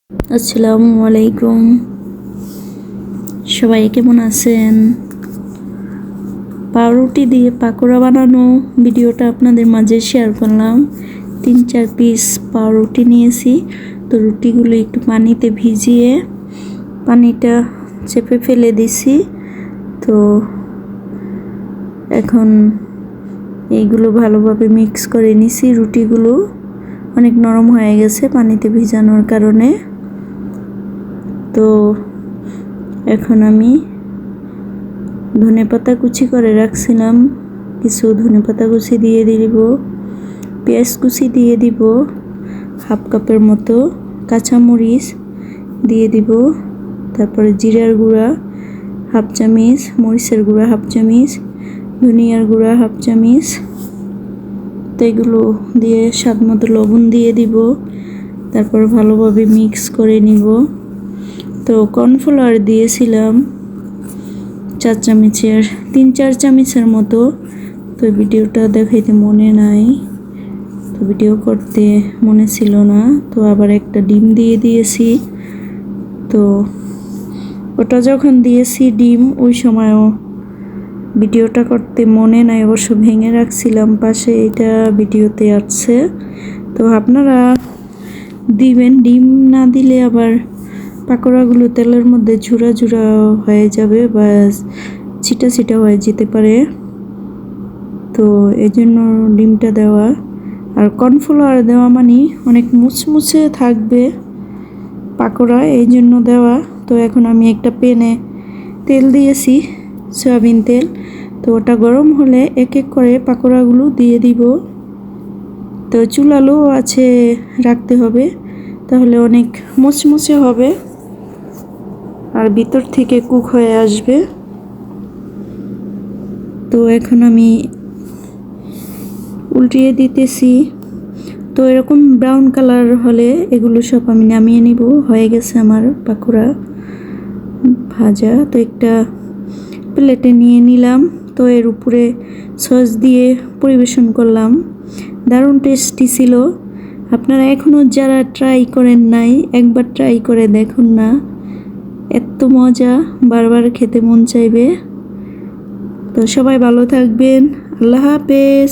আসসালামু আলাইকুম। সবাই কেমন আছেন? পাউরুটি দিয়ে পাকোড়া বানানো ভিডিওটা আপনাদের মাঝে শেয়ার করলাম। 3-4 পিস পাউরুটি নিয়েছি। তো রুটিগুলো একটু পানিতে ভিজিয়ে পানিটা চেপে ফেলে দিছি। তো এখন এইগুলো ভালোভাবে মিক্স করে নিছি। রুটিগুলো অনেক নরম হয়ে গেছে পানিতে ভিজানোর কারণে। তো এখন আমি ধনেপাতা কুচি করে রাখছিলাম, কিছু ধনেপাতা কুচি দিয়ে দিব, পেঁয়াজ কুচি দিয়ে দিব, হাফ কাপের মতো কাঁচামরিচ দিয়ে দিব, তারপরে জিরার গুঁড়া হাফ চামচ, মরিচের গুঁড়া হাফ চামচ, ধনিয়ার গুঁড়া হাফ চামচ। তো এগুলো দিয়ে স্বাদ মতো লবণ দিয়ে দিব, তারপর ভালোভাবে মিক্স করে নিব। তো কর্নফ্লাওয়ার দিয়েছিলাম 4 চামচের 3-4 চামচের মতো। তো ভিডিওটা দেখাইতে মনে নাই, তো ভিডিও করতে মনে ছিল না। তো আবার একটা ডিম দিয়ে দিয়েছি। তো ওটা যখন দিয়েছি ডিম, ওই সময়ও ভিডিওটা করতে মনে নাই, অবশ্য ভেঙে রাখছিলাম পাশে, এটা ভিডিওতে আসছে। তো আপনারা দিবেন, ডিম না দিলে আবার পাকোড়াগুলো তেলের মধ্যে ঝুরা ঝুরা হয়ে যাবে বা ছিটা ছিটা হয়ে যেতে পারে। তো এই জন্য ডিমটা দেওয়া। আর কর্নফ্লাওয়ার দেওয়া মানে অনেক মুচমুচে থাকবে পাকোড়া, এই জন্য দেওয়া। তো এখন আমি একটা প্যানে তেল দিয়েছি, সয়াবিন তেল। তো ওটা গরম হলে এক এক করে পাকোড়াগুলো দিয়ে দিব। তো চুলালো আছে রাখতে হবে, তাহলে অনেক মুচমুচে হবে আর ভিতর থেকে কুক হয়ে আসবে। তো এখন আমি উল্টিয়ে দিতেছি। তো এরকম ব্রাউন কালার হলে এগুলো সব আমি নামিয়ে নিব। হয়ে গেছে আমার পাকোড়া ভাজা। তো একটা প্লেটে নিয়ে নিলাম। তো এর উপরে সস দিয়ে পরিবেশন করলাম। দারুণ টেস্টি ছিল। আপনারা এখনও যারা ট্রাই করেন নাই, একবার ট্রাই করে দেখুন না, এত মজা, বারবার খেতে মন চাইবে। তো সবাই ভালো থাকবেন। আল্লাহ হাফেজ।